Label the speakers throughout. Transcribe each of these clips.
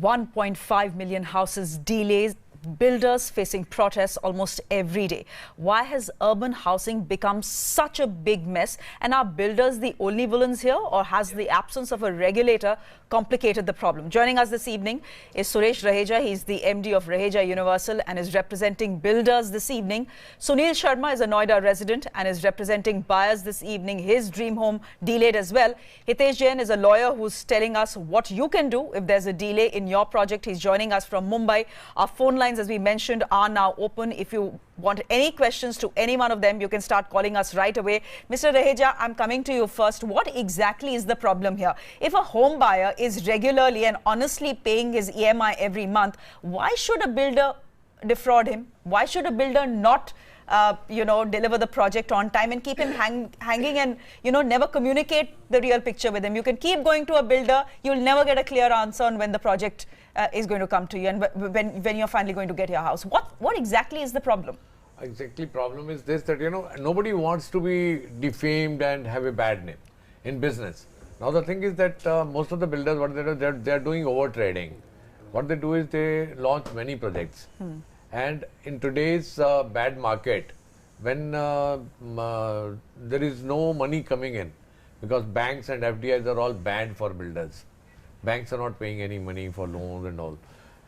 Speaker 1: 1.5 million houses delays, builders facing protests almost every day. Why has urban housing become such a big mess? And are builders the only villains here, or has the absence of a regulator complicated the problem? Joining us this evening is Suresh Raheja. He's the MD of Raheja Universal and is representing builders this evening. Sunil Sharma is a Noida resident and is representing buyers this evening. His dream home delayed as well. Hitesh Jain is a lawyer who's telling us what you can do if there's a delay in your project. He's joining us from Mumbai. Our phone lines, as we mentioned, are now open. If you want any questions to any one of them, you can start calling us right away. Mr. Raheja, I'm coming to you first. What exactly is the problem here? If a home buyer is regularly and honestly paying his EMI every month, why should a builder defraud him? Why should a builder not deliver the project on time and keep him hanging and, never communicate the real picture with him? You can keep going to a builder. You'll never get a clear answer on when the project is going to come to you and when you're finally going to get your house. What exactly is the problem?
Speaker 2: Exactly, problem is this, that nobody wants to be defamed and have a bad name in business. Now the thing is that most of the builders, what they do, they're doing over trading. What they do is they launch many projects. And in today's bad market, when there is no money coming in, because banks and FDIs are all banned for builders. Banks are not paying any money for loans and all.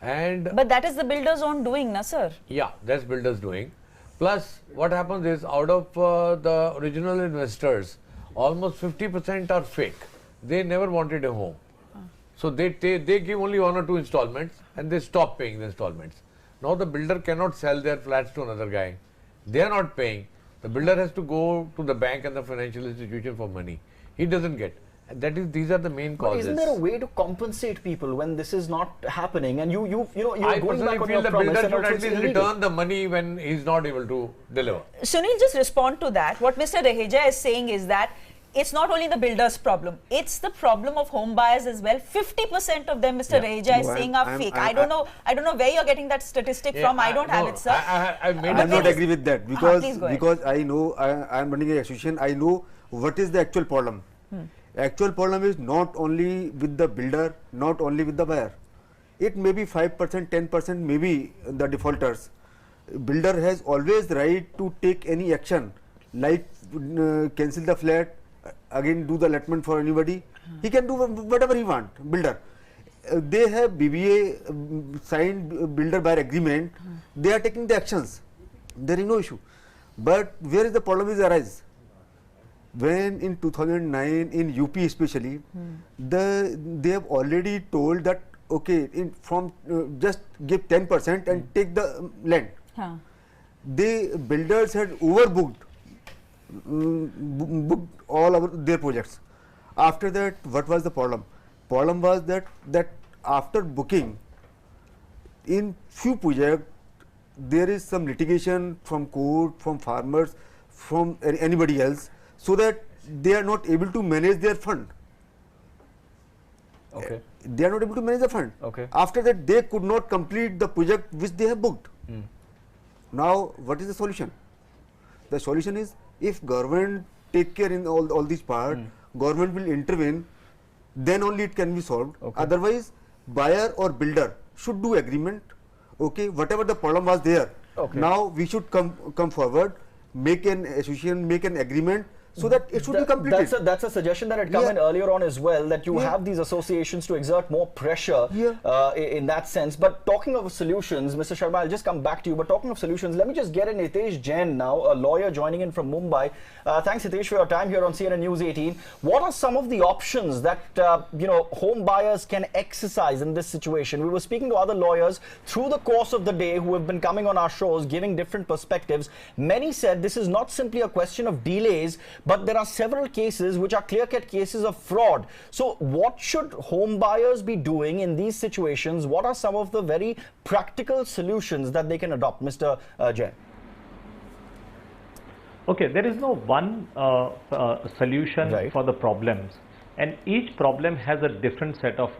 Speaker 2: But
Speaker 1: that is the builder's own doing, na sir?
Speaker 2: Yeah, that's builder's doing. Plus, what happens is, out of the original investors, almost 50% are fake. They never wanted a home. So they give only 1 or 2 installments and they stop paying the installments. Now the builder cannot sell their flats to another guy. They are not paying. The builder has to go to the bank and the financial institution for money. He doesn't get. These are the main causes.
Speaker 3: But isn't there a way to compensate people when this is not happening? And you're
Speaker 2: I
Speaker 3: going
Speaker 2: personally
Speaker 3: back on
Speaker 2: feel
Speaker 3: your
Speaker 2: the
Speaker 3: promise,
Speaker 2: builder
Speaker 3: and
Speaker 2: should
Speaker 3: also
Speaker 2: at
Speaker 3: it's
Speaker 2: least
Speaker 3: illegal.
Speaker 2: return the money when he's not able to deliver.
Speaker 1: Sunil, just respond to that. What Mr. Raheja is saying is that it's not only the builder's problem, it's the problem of home buyers as well. 50% of them, Mr. Raheja is saying are fake. I don't know where you're getting that statistic from. I don't have it, sir.
Speaker 4: I'm not agree with that because I know I'm running an association. I know what is the actual problem. Actual problem is not only with the builder, not only with the buyer. It may be 5%, 10%, maybe the defaulters. Builder has always right to take any action, like cancel the flat, again do the allotment for anybody. He can do whatever he want, builder. They have BBA signed builder buyer agreement. They are taking the actions. There is no issue. But where is the problem is arise? When in 2009 in UP especially, they have already told that okay, just give 10% and take the land. The builders had overbooked booked all their projects. After that, what was the problem? Problem was that after booking, in few projects there is some litigation from court, from farmers, from anybody else, so that they are not able to manage their fund.
Speaker 3: Okay.
Speaker 4: They are not able to manage the fund.
Speaker 3: Okay.
Speaker 4: After that, they could not complete the project which they have booked. Now, what is the solution? The solution is, if government take care in all these parts, government will intervene, then only it can be solved.
Speaker 3: Okay.
Speaker 4: Otherwise, buyer or builder should do agreement. Okay, whatever the problem was there.
Speaker 3: Okay.
Speaker 4: Now we should come forward, make an association, make an agreement, so that it should be completed.
Speaker 3: That's a suggestion that had come in earlier on as well, that you have these associations to exert more pressure in that sense. But talking of solutions, Mr. Sharma, I'll just come back to you. But talking of solutions, let me just get in Hitesh Jain now, a lawyer joining in from Mumbai. Thanks, Hitesh, for your time here on CNN News 18. What are some of the options that home buyers can exercise in this situation? We were speaking to other lawyers through the course of the day who have been coming on our shows, giving different perspectives. Many said this is not simply a question of delays, but there are several cases which are clear-cut cases of fraud. So what should home buyers be doing in these situations? What are some of the very practical solutions that they can adopt? Mr. Jain.
Speaker 5: Okay, there is no one solution for the problems, and each problem has a different set of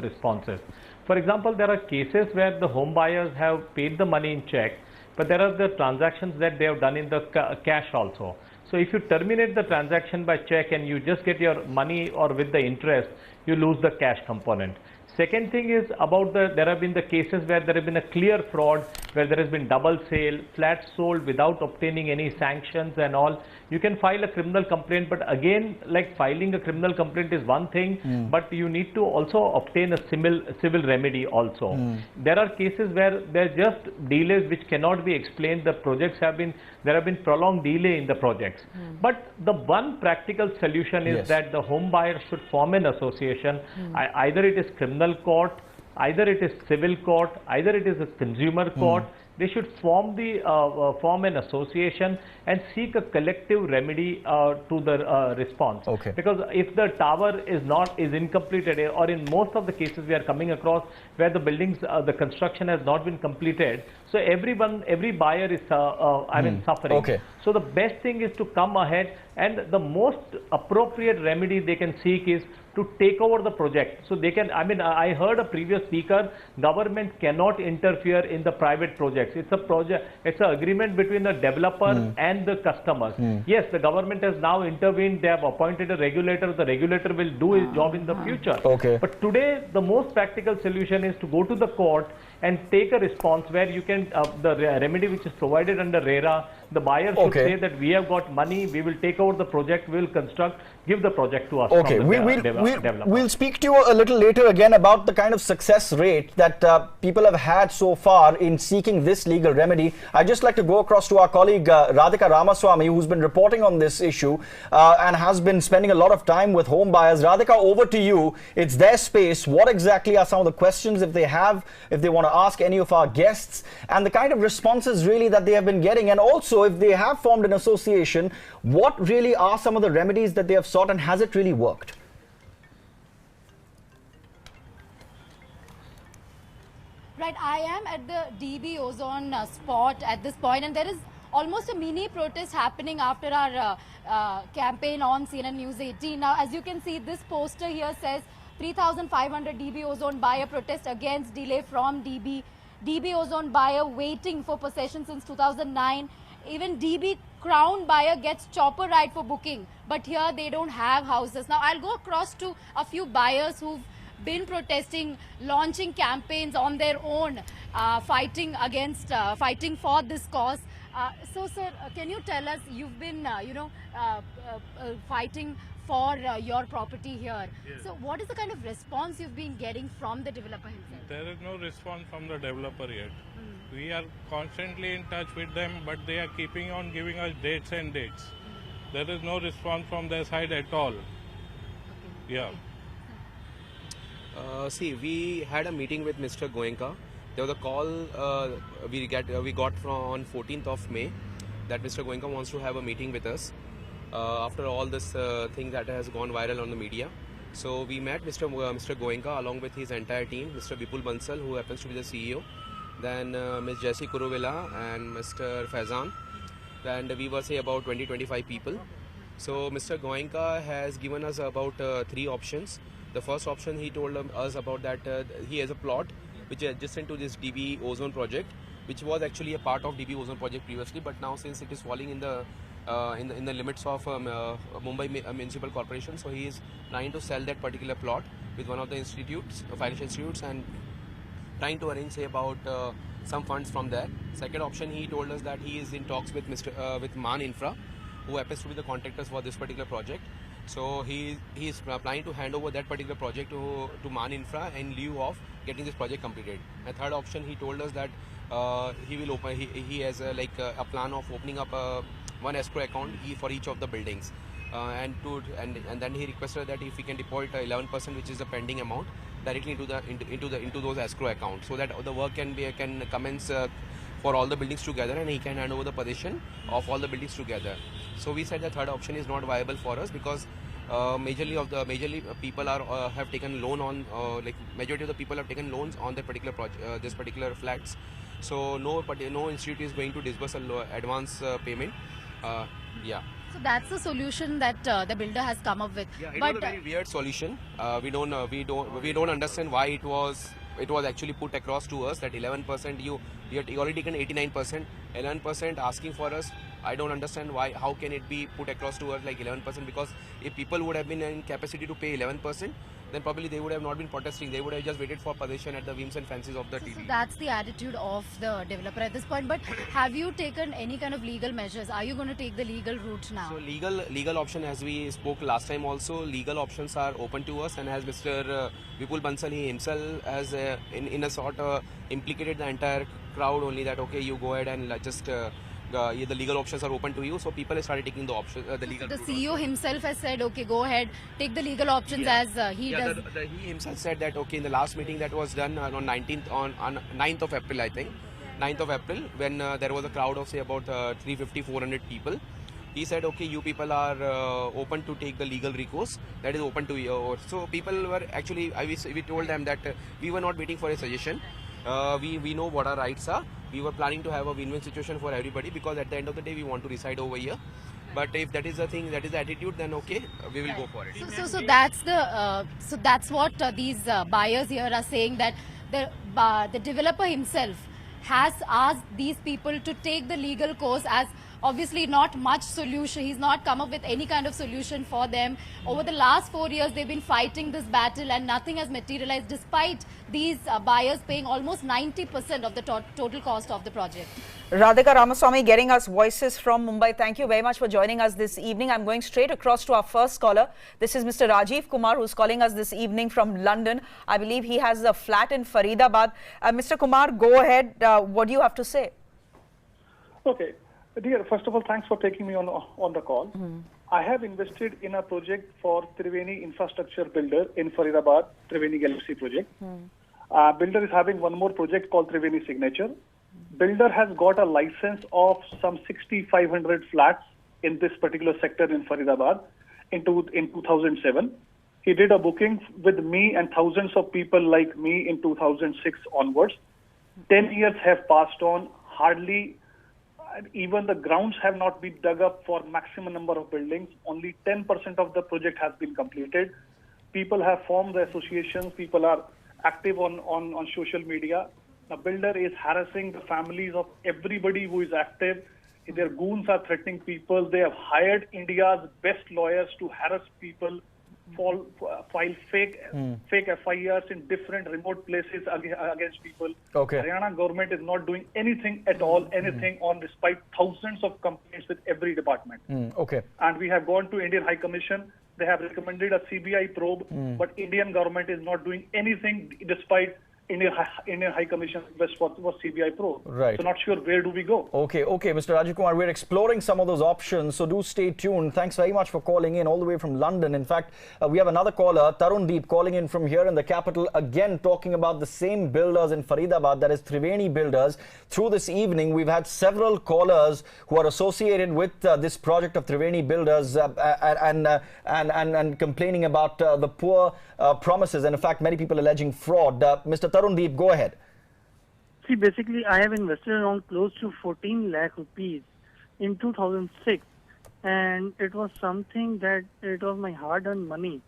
Speaker 5: responses. For example, there are cases where the home buyers have paid the money in check, but there are the transactions that they have done in the cash also. So if you terminate the transaction by check and you just get your money or with the interest, you lose the cash component. Second thing is about there have been the cases where there have been a clear fraud, where there has been double sale, flats sold without obtaining any sanctions and all. You can file a criminal complaint, but again, like filing a criminal complaint is one thing, but you need to also obtain a civil remedy also. There are cases where there are just delays which cannot be explained. The projects there have been prolonged delay in the projects. But the one practical solution is that the home buyer should form an association. Either it is criminal court, either it is civil court, either it is a consumer court. They should form an association and seek a collective remedy to the response.
Speaker 3: Okay.
Speaker 5: Because if the tower is incomplete, or in most of the cases we are coming across where the buildings, the construction has not been completed, so every buyer is suffering.
Speaker 3: Okay.
Speaker 5: So the best thing is to come ahead, and the most appropriate remedy they can seek is to take over the project. So they can, I heard a previous speaker, government cannot interfere in the private projects. It's a project, it's an agreement between the developer and the customers. Yes, the government has now intervened, they have appointed a regulator, the regulator will do his job in the future.
Speaker 3: Okay.
Speaker 5: But today, the most practical solution is to go to the court and take a response where you can, the remedy which is provided under RERA, the buyer should say that we have got money, we will take over the project, we will construct, give the project to us.
Speaker 3: Okay, we'll speak to you a little later again about the kind of success rate that people have had so far in seeking this legal remedy. I'd just like to go across to our colleague Radhika Ramaswamy, who's been reporting on this issue and has been spending a lot of time with home buyers. Radhika, over to you. It's their space. What exactly are some of the questions if they want to ask any of our guests, and the kind of responses really that they have been getting, and also if they have formed an association, what really are some of the remedies that they have sought, and has it really worked?
Speaker 6: Right, I am at the DB Ozone spot at this point, and there is almost a mini protest happening after our campaign on CNN News 18. Now, as you can see, this poster here says 3,500 DB Ozone buyer protest against delay from DB. DB Ozone buyer waiting for possession since 2009. Even DB Crown buyer gets chopper ride for booking, but here they don't have houses. Now, I'll go across to a few buyers who've been protesting, launching campaigns on their own, fighting for this cause. So, sir, can you tell us, you've been, fighting for your property here.
Speaker 7: Yes.
Speaker 6: So, what is the kind of response you've been getting from the developer himself?
Speaker 7: There is no response from the developer yet. We are constantly in touch with them, but they are keeping on giving us dates and dates. There is no response from their side at all. Yeah.
Speaker 8: See, we had a meeting with Mr. Goenka. There was a call we got from on 14th of May that Mr. Goenka wants to have a meeting with us after all this thing that has gone viral on the media. So we met Mr. Goenka along with his entire team, Mr. Vipul Bansal, who happens to be the CEO, then Ms. Jessie Kuruvilla and Mr. Faizan, and we were say about 20-25 people. So Mr. Goenka has given us about 3 options. The first option, he told us about that he has a plot which is adjacent to this DB Ozone project, which was actually a part of DB Ozone project previously, but now since it is falling in the limits of Mumbai Municipal Corporation, so he is trying to sell that particular plot with one of the institutes, financial institutes, and trying to arrange say about some funds from there. Second option, he told us that he is in talks with with Man Infra, who happens to be the contractors for this particular project. So he is planning to hand over that particular project to Man Infra in lieu of getting this project completed. And third option, he told us that he has a plan of opening up one escrow account for each of the buildings, and then he requested that if he can deposit 11%, which is the pending amount, directly into those escrow accounts, so that the work can commence for all the buildings together, and he can hand over the possession of all the buildings together. So we said the third option is not viable for us, because majority people have taken loan on majority of the people have taken loans on that particular this particular flats. So no institute is going to disburse a advance payment. Yeah.
Speaker 6: So that's the solution that the builder has come up with.
Speaker 8: Yeah, it was a very weird solution. We don't understand why it was actually put across to us that 11% you already taken 89%, 11% asking for us I don't understand why. How can it be put across to us like 11%? Because if people would have been in capacity to pay 11%, then probably they would have not been protesting. They would have just waited for possession at the whims and fancies of the TV.
Speaker 6: So that's the attitude of the developer at this point. But have you taken any kind of legal measures? Are you going to take the legal route now?
Speaker 8: So legal option, as we spoke last time also, legal options are open to us, and as Mr. Vipul Bansal, he himself has in a sort implicated the entire crowd only that okay, you go ahead and just the legal options are open to you. So people have started taking the option, the legal.
Speaker 6: The CEO himself has said, okay, go ahead, take the legal options as he does.
Speaker 8: He himself said that okay, in the last meeting that was done on 9th of April, I think, 9th of April, when there was a crowd of say about 350-400 people. He said, okay, you people are open to take the legal recourse. That is open to you. So people were actually, we told them that we were not waiting for a suggestion. We know what our rights are. We were planning to have a win-win situation for everybody, because at the end of the day we want to reside over here. But if that is the thing, that is the attitude, then okay, we will go for it.
Speaker 6: So that's the that's what these buyers here are saying, that the developer himself has asked these people to take the legal course, as obviously not much solution. He's not come up with any kind of solution for them. Over the last 4 years, they've been fighting this battle and nothing has materialized, despite these buyers paying almost 90% of the total cost of the project.
Speaker 1: Radhika Ramaswamy getting us voices from Mumbai. Thank you very much for joining us this evening. I'm going straight across to our first caller. This is Mr. Rajiv Kumar, who's calling us this evening from London. I believe he has a flat in Faridabad. Mr. Kumar, go ahead. What do you have to say?
Speaker 9: Okay. Dear, first of all, thanks for taking me on the call. I have invested in a project for Triveni Infrastructure Builder in Faridabad, Triveni Galaxy project. Builder is having one more project called Triveni Signature. Builder has got a license of some 6,500 flats in this particular sector in Faridabad in 2007. He did a booking with me and thousands of people like me in 2006 onwards. 10 years have passed on, hardly even the grounds have not been dug up for maximum number of buildings. Only 10% of the project has been completed. People have formed the associations. People are active on social media. The builder is harassing the families of everybody who is active. Their goons are threatening people. They have hired India's best lawyers to harass people, file fake FIRs in different remote places against people.
Speaker 3: Okay.
Speaker 9: Haryana government is not doing anything at all, on despite thousands of complaints with every department.
Speaker 3: Okay.
Speaker 9: And we have gone to Indian High Commission. They have recommended a CBI probe, but Indian government is not doing anything despite Indian High Commission request for CBI probe.
Speaker 3: Right.
Speaker 9: So not sure where do we go.
Speaker 3: Okay, Mr. Rajiv Kumar, we're exploring some of those options, so do stay tuned. Thanks very much for calling in all the way from London. In fact, we have another caller, Tarun Deep, calling in from here in the capital, again talking about the same builders in Faridabad, that is Triveni Builders. Through this evening, we've had several callers who are associated with this project of Triveni Builders and complaining about the poor promises, and in fact, many people alleging fraud. Mr. Tarun Deep, go ahead.
Speaker 10: See, basically, I have invested around close to 14 lakh rupees in 2006, and it was something that it was my hard-earned money.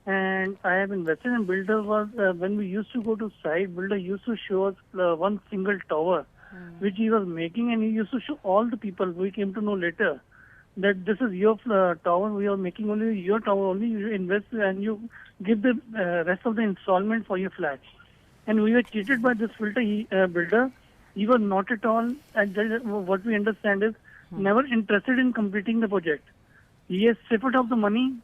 Speaker 10: And I have invested in builder. When we used to go to site, builder used to show us one single tower, which he was making, and he used to show all the people. We came to know later that this is your tower. We are making only your tower. Only you invest and you give the rest of the installment for your flats. And we were cheated by this builder. He was not at all, and what we understand is, never interested in completing the project. He has siphoned off the money.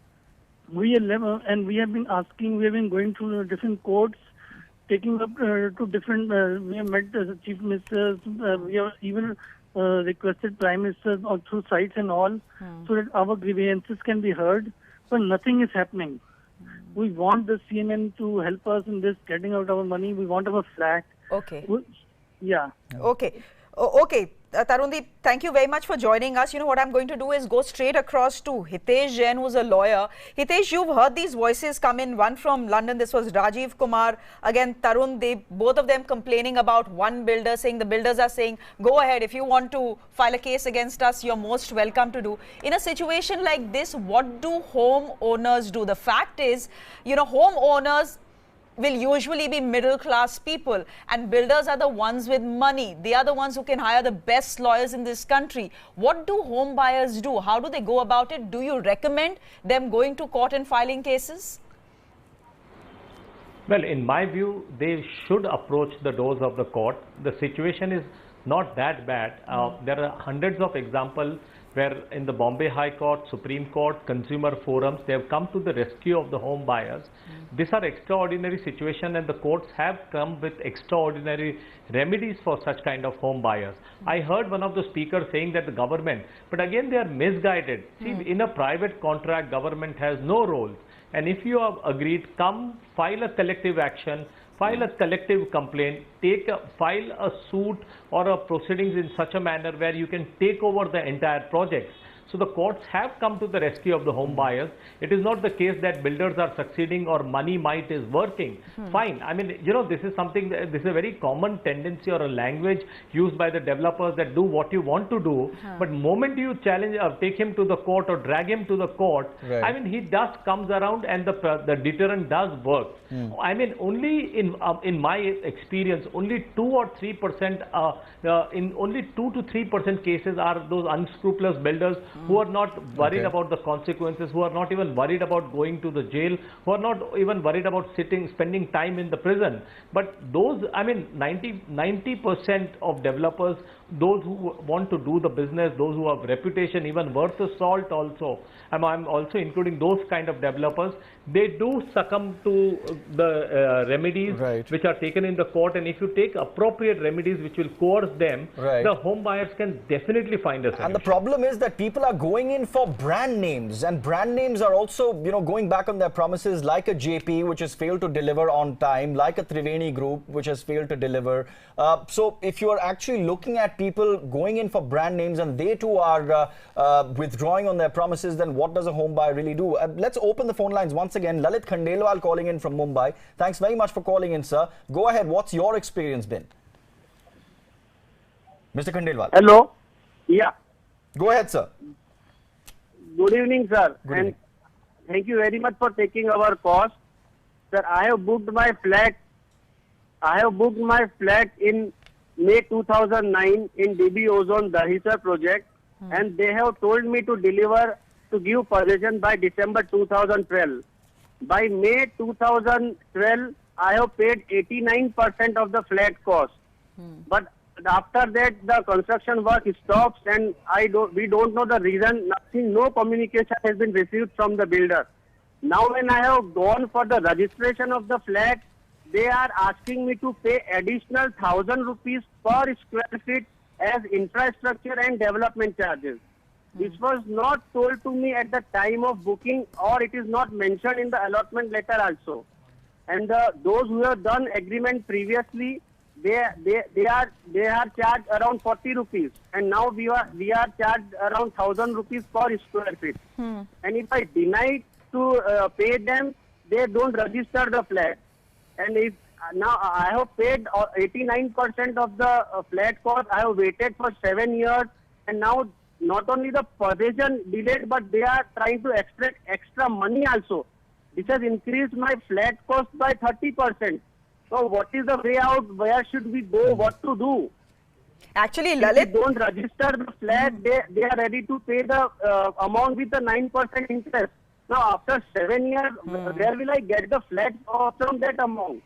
Speaker 10: We have been asking, we have been going through different courts, taking up to different, we have met the chief ministers, we have even requested prime ministers through sites and all, so that our grievances can be heard, but nothing is happening. We want the CNN to help us in this, getting out our money. We want our flat.
Speaker 1: Okay.
Speaker 10: Yeah.
Speaker 1: Okay. Okay. Tarundeep, thank you very much for joining us. You know what I'm going to do is go straight across to Hitesh Jain, who's a lawyer. Hitesh, you've heard these voices come in, one from London. This was Rajiv Kumar. Again, Tarundeep, both of them complaining about one builder, saying the builders are saying, go ahead, if you want to file a case against us, you're most welcome to do. In a situation like this, what do homeowners do? The fact is, you know, homeowners will usually be middle class people, and builders are the ones with money. They are the ones who can hire the best lawyers in this country. What do home buyers do? How do they go about it? Do you recommend them going to court and filing cases?
Speaker 5: Well, in my view, they should approach the doors of the court. The situation is not that bad. There are hundreds of examples where in the Bombay High Court, Supreme Court, consumer forums, they have come to the rescue of the home buyers. These are extraordinary situations, and the courts have come with extraordinary remedies for such kind of home buyers. I heard one of the speakers saying that the government, but again they are misguided. See, in a private contract, government has no role. And if you have agreed, come file a collective action, file a collective complaint, file a suit or a proceedings in such a manner where you can take over the entire project. So the courts have come to the rescue of the home buyers. It is not the case that builders are succeeding or money might is working. Fine. I mean, you know, this is something, this is a very common tendency or a language used by the developers that do what you want to do. But moment you challenge or take him to the court or drag him to the court, I mean, he does comes around and the deterrent does work. I mean, only in my experience, only 2 or 3%, in only 2 to 3% cases are those unscrupulous builders who are not worried about the consequences, who are not even worried about going to the jail, who are not even worried about spending time in the prison. But those, I mean, 90% of developers, those who want to do the business, those who have reputation, even worth the salt also, I'm also including those kind of developers, they do succumb to the remedies which are taken in the court, and if you take appropriate remedies which will coerce them, the home buyers can definitely find a solution.
Speaker 3: And the problem is that people are going in for brand names, and brand names are also, you know, going back on their promises, like a JP which has failed to deliver on time, like a Triveni Group which has failed to deliver. So if you are actually looking at people going in for brand names and they too are withdrawing on their promises, then what does a home buyer really do? Let's open the phone lines once again. Lalit Khandelwal calling in from Mumbai. Thanks very much for calling in, sir. Go ahead. What's your experience been? Mr. Khandelwal.
Speaker 11: Hello. Yeah.
Speaker 3: Go ahead, sir.
Speaker 11: Good evening, sir.
Speaker 3: Good evening.
Speaker 11: Thank you very much for taking our call. Sir, I have booked my flat. In May 2009 in DB Ozone Dahisar project, and they have told me to give possession by December 2012. By May 2012, I have paid 89% of the flat cost. But after that, the construction work stops, and we don't know the reason. Nothing, no communication has been received from the builder. Now, when I have gone for the registration of the flat, they are asking me to pay additional 1,000 rupees per square feet as infrastructure and development charges. This was not told to me at the time of booking, or it is not mentioned in the allotment letter also. And those who have done agreement previously, they are charged around 40 rupees, and now we are charged around 1,000 rupees per square feet. And if I deny to pay them, they don't register the flat. And if now I have paid 89% of the flat cost, I have waited for 7 years, and now not only the possession delayed, but they are trying to extract extra money also. This has increased my flat cost by 30%. So what is the way out? Where should we go? What to do?
Speaker 1: Actually, Lalit,
Speaker 11: if they don't register the flat, they are ready to pay the amount with the 9% interest. Now, after 7 years, where will I get the flat from that amount?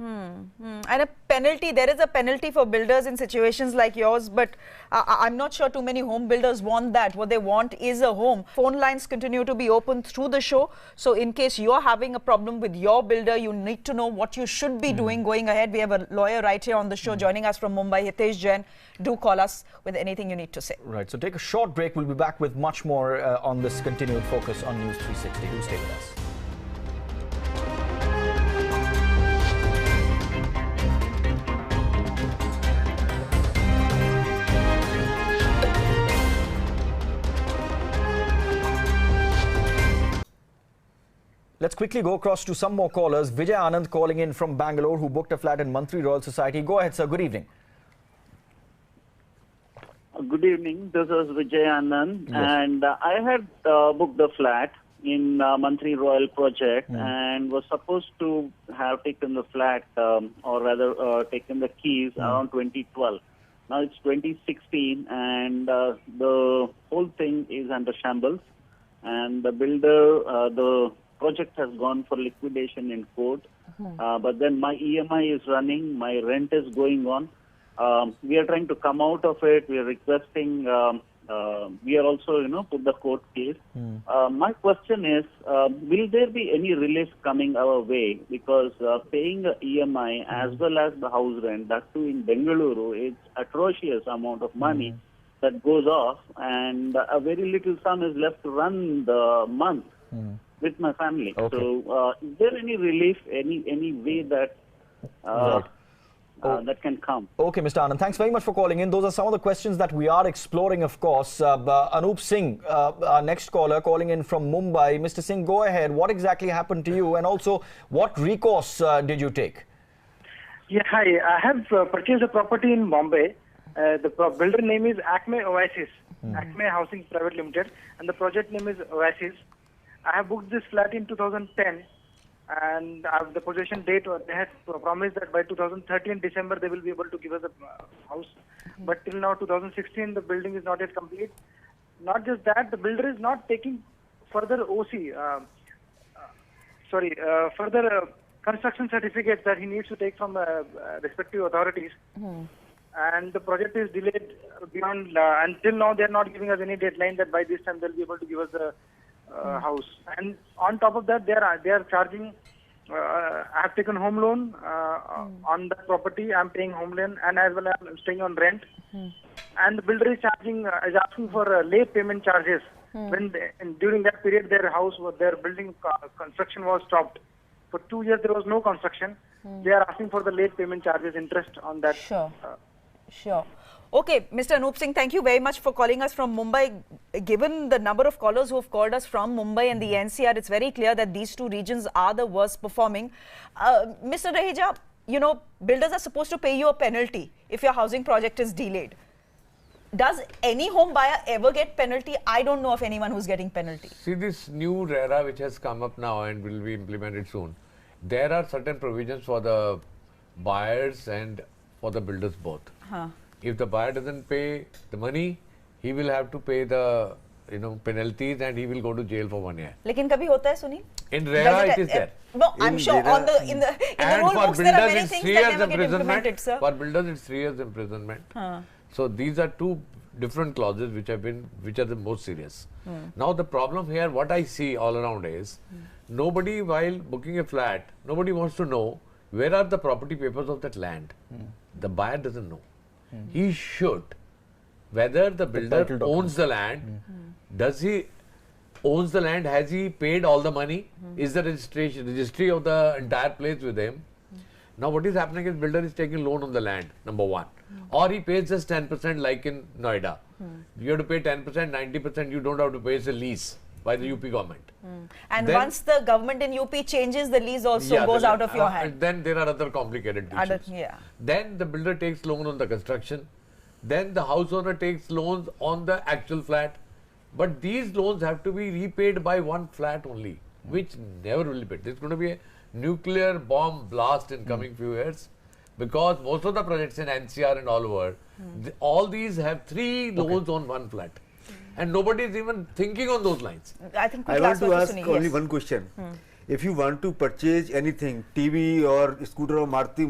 Speaker 1: And a penalty, there is a penalty for builders in situations like yours, but I'm not sure too many home builders want that. What they want is a home. Phone lines continue to be open through the show. So in case you're having a problem with your builder, you need to know what you should be doing going ahead. We have a lawyer right here on the show joining us from Mumbai, Hitesh Jain. Do call us with anything you need to say.
Speaker 3: Right, so take a short break. We'll be back with much more on this continued focus on News 360. Do stay with us. Let's quickly go across to some more callers. Vijay Anand calling in from Bangalore, who booked a flat in Mantri Royal Society. Go ahead, sir. Good evening.
Speaker 12: Good evening. This is Vijay Anand, and I had booked the flat
Speaker 11: in Mantri Royal project and was supposed to have taken the flat or rather taken the keys around 2012. Now it's 2016 and the whole thing is under shambles, and the builder, the project has gone for liquidation in court. But then my EMI is running, my rent is going on. We are trying to come out of it. We are requesting. We are also, put the court case. My question is, will there be any relief coming our way? Because paying the EMI as well as the house rent, that too in Bengaluru, it's atrocious amount of money that goes off, and a very little sum is left to run the month with my family.
Speaker 3: Okay.
Speaker 11: So, is there any relief, any way that that can come?
Speaker 3: Okay, Mr. Anand, thanks very much for calling in. Those are some of the questions that we are exploring, of course. Anup Singh, our next caller, calling in from Mumbai. Mr. Singh, go ahead. What exactly happened to you, and also what recourse did you take?
Speaker 10: Yeah, hi. I have purchased a property in Bombay. The builder name is Acme Oasis, Acme Housing Private Limited, and the project name is Oasis. I have booked this flat in 2010, and the possession date, they had promised that by 2013 December they will be able to give us a house. But till now, 2016, the building is not yet complete. Not just that, the builder is not taking further further construction certificates that he needs to take from respective authorities. And the project is delayed beyond, until now they are not giving us any deadline that by this time they'll be able to give us the house. And on top of that, they are charging. I have taken home loan on the property. I'm paying home loan, and as well I'm staying on rent. And the builder is asking for late payment charges. When during that period their building construction was stopped. For 2 years there was no construction. They are asking for the late payment charges, interest on that.
Speaker 1: Sure. Okay, Mr. Anup Singh, thank you very much for calling us from Mumbai. Given the number of callers who have called us from Mumbai and the NCR, it's very clear that these two regions are the worst performing. Mr. Raheja, builders are supposed to pay you a penalty if your housing project is delayed. Does any home buyer ever get penalty? I don't know of anyone who's getting penalty.
Speaker 2: See, this new RERA which has come up now and will be implemented soon, there are certain provisions for the buyers and for the builders both. If the buyer doesn't pay the money, he will have to pay the penalties, and he will go to jail for 1 year.
Speaker 1: लेकिन कभी होता है Sunil?
Speaker 2: In RERA it is there.
Speaker 1: No, I'm sure in the rule books there are many things that never get implemented, sir.
Speaker 2: For builders it's 3 years imprisonment. So these are two different clauses which are the most serious. Now the problem here, what I see all around is, nobody while booking a flat, nobody wants to know where are the property papers of that land. The buyer doesn't know. He should. Whether the builder owns the land, does he owns the land, has he paid all the money, is the registry of the entire place with him. Now what is happening is builder is taking loan on the land, number one, or he pays just 10% like in Noida. You have to pay 10%, 90% you don't have to pay, it's a lease by the UP government.
Speaker 1: And then, once the government in UP changes, the lease also goes out of your hand.
Speaker 2: Then there are other complicated issues. Then the builder takes loan on the construction. Then the house owner takes loans on the actual flat. But these loans have to be repaid by one flat only, which never will be paid. There's going to be a nuclear bomb blast in coming few years, because most of the projects in NCR and all over, all these have 3 loans on one flat. And nobody is even thinking on those lines.
Speaker 4: I want to ask only one question. If you want to purchase anything, TV or scooter or Maruti,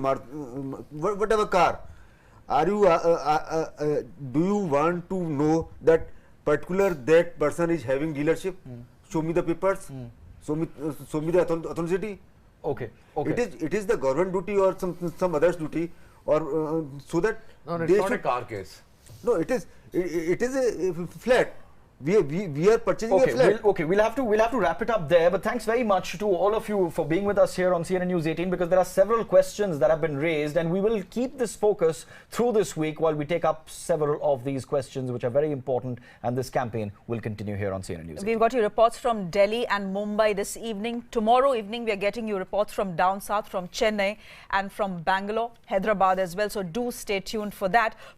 Speaker 4: whatever car, are you do you want to know that that person is having dealership? Show me the papers. Show me the authenticity.
Speaker 3: Okay.
Speaker 4: It is the government duty or some other's duty, or so that
Speaker 2: no, it's not a car case.
Speaker 4: No, it is a flat. We are purchasing a flat.
Speaker 3: We'll have to wrap it up there. But thanks very much to all of you for being with us here on CNN News 18, because there are several questions that have been raised, and we will keep this focus through this week while we take up several of these questions which are very important, and this campaign will continue here on CNN News 18.
Speaker 1: We've got your reports from Delhi and Mumbai this evening. Tomorrow evening we are getting you reports from down south, from Chennai and from Bangalore, Hyderabad as well. So do stay tuned for that.